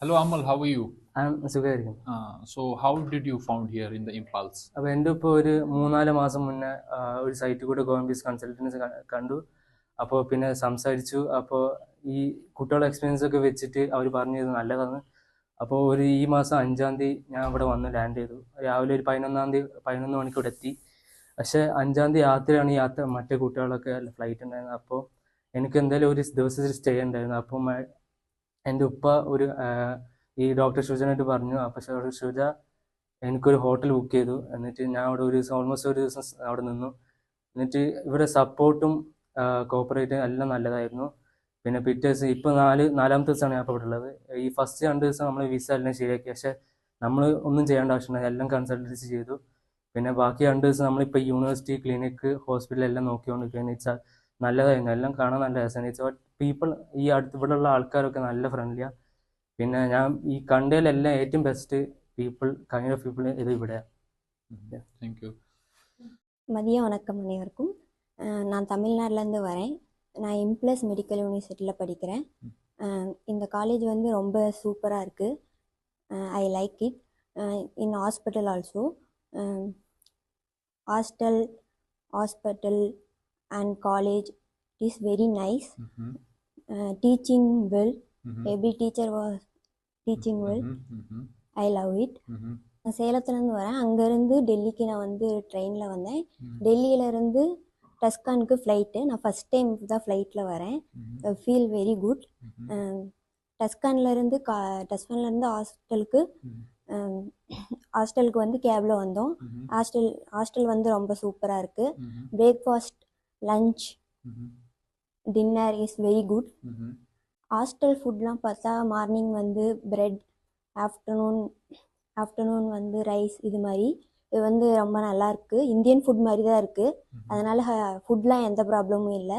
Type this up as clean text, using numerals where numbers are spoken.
Hello Amal, how are you? സുഖമായിരിക്കും. So how did you found here in the Impulse? അപ്പോൾ എൻ്റെ ഇപ്പോൾ ഒരു 3-4 മാസം മുന്നേ ഒരു സൈറ്റിൽ കൂടെ ഗവൺമെൻറ് കൺസൾട്ടൻസി കണ്ടു. അപ്പോൾ പിന്നെ സംസാരിച്ചു. അപ്പോൾ ഈ കുട്ടികളുടെ എക്സ്പീരിയൻസ് ഒക്കെ വെച്ചിട്ട് അവർ പറഞ്ഞത് നല്ലതാണ്. അപ്പോൾ ഈ മാസം 5-ാം തീയതി ഞാൻ ഇവിടെ വന്ന് ലാൻഡ് ചെയ്തു. രാവിലെ ഒരു 11-ാം തീയതി 11 മണിക്ക് ഇവിടെ എത്തി. പക്ഷേ 5-ാം തീയതി രാത്രിയാണ് യാത്ര. മറ്റേ കുട്ടികളൊക്കെ ഫ്ലൈറ്റ് ഉണ്ടായിരുന്നത്. അപ്പോൾ എനിക്ക് എന്തായാലും ഒരു ദിവസത്തിൽ സ്റ്റേ ഉണ്ടായിരുന്നു. അപ്പം എൻ്റെ ഉപ്പ ഈ ഡോക്ടർ ഷുജനായിട്ട് പറഞ്ഞു. അപ്പോൾ ഡോക്ടർ ഷുജ എനിക്കൊരു ഹോട്ടൽ ബുക്ക് ചെയ്തു. എന്നിട്ട് ഞാൻ അവിടെ ഒരു ദിവസം ഓൾമോസ്റ്റ് ഒരു ദിവസം അവിടെ നിന്നു. എന്നിട്ട് ഇവിടെ സപ്പോർട്ടും കോപ്പറേറ്റും എല്ലാം നല്ലതായിരുന്നു. പിന്നെ പിറ്റേ ദിവസം ഇപ്പോൾ നാലാമത്തെ ദിവസമാണ് ഞാൻ ഇപ്പോൾ ഇവിടെ ഉള്ളത്. ഈ ഫസ്റ്റ് 2 ദിവസം നമ്മൾ വിസ എല്ലാം ശരിയാക്കി. പക്ഷേ നമ്മൾ ഒന്നും ചെയ്യേണ്ട ആവശ്യമില്ല, എല്ലാം കൺസൾട്ടൻസി ചെയ്തു. പിന്നെ ബാക്കി 2 ദിവസം നമ്മളിപ്പോൾ യൂണിവേഴ്സിറ്റി ക്ലിനിക്ക് ഹോസ്പിറ്റൽ എല്ലാം നോക്കിക്കൊണ്ടിരിക്കുകയെന്ന് വെച്ചാൽ നല്ലതായിരുന്നു. എല്ലാം കാണാൻ നല്ല രസമാണ്. വെച്ചാൽ പീപ്പിൾ ഈ ഇവിടെയുള്ള ആൾക്കാരൊക്കെ നല്ല ഫ്രണ്ട്ലിയാണ്. പിന്നെ ഞാൻ ഈ കണ്ടതിലെല്ലാം ഏറ്റവും ബെസ്റ്റ് കൈൻഡ് ഓഫ് പീപ്പിൾ ഇത് ഇവിടെയാണ്. Thank you. மதிய வணக்கம் அனைவருக்கும். நான் தமிழ்நாட்டிலேருந்து வரேன். நான் இம்ப்ளஸ் மெடிக்கல் யூனிவர்சிட்டியில் படிக்கிறேன். இந்த காலேஜ் வந்து ரொம்ப சூப்பராக இருக்குது. I like it. In hospital also hospital and college is very nice. Teaching well. Every teacher was teaching well. I love it. நான் சேலத்துலேருந்து வரேன். அங்கேருந்து டெல்லிக்கு நான் வந்து ட்ரெயினில் வந்தேன். டெல்லியிலேருந்து டஸ்கானுக்கு ஃப்ளைட்டு. நான் ஃபஸ்ட் டைம் தான் ஃப்ளைட்டில் வரேன். Feel very good. டஸ்கான்லேருந்து ஹாஸ்டலுக்கு வந்து கேபில் வந்தோம். ஹாஸ்டல் வந்து ரொம்ப சூப்பராக இருக்குது. Breakfast, lunch, dinner is very good. Hostel ஃபுட்லாம் பார்த்தா மார்னிங் வந்து பிரெட், ஆஃப்டர்நூன் வந்து ரைஸ், இது மாதிரி. இது வந்து ரொம்ப நல்லாயிருக்கு. இந்தியன் ஃபுட் மாதிரி தான் இருக்குது. அதனால் ஃபுட்லாம் எந்த ப்ராப்ளமும் இல்லை.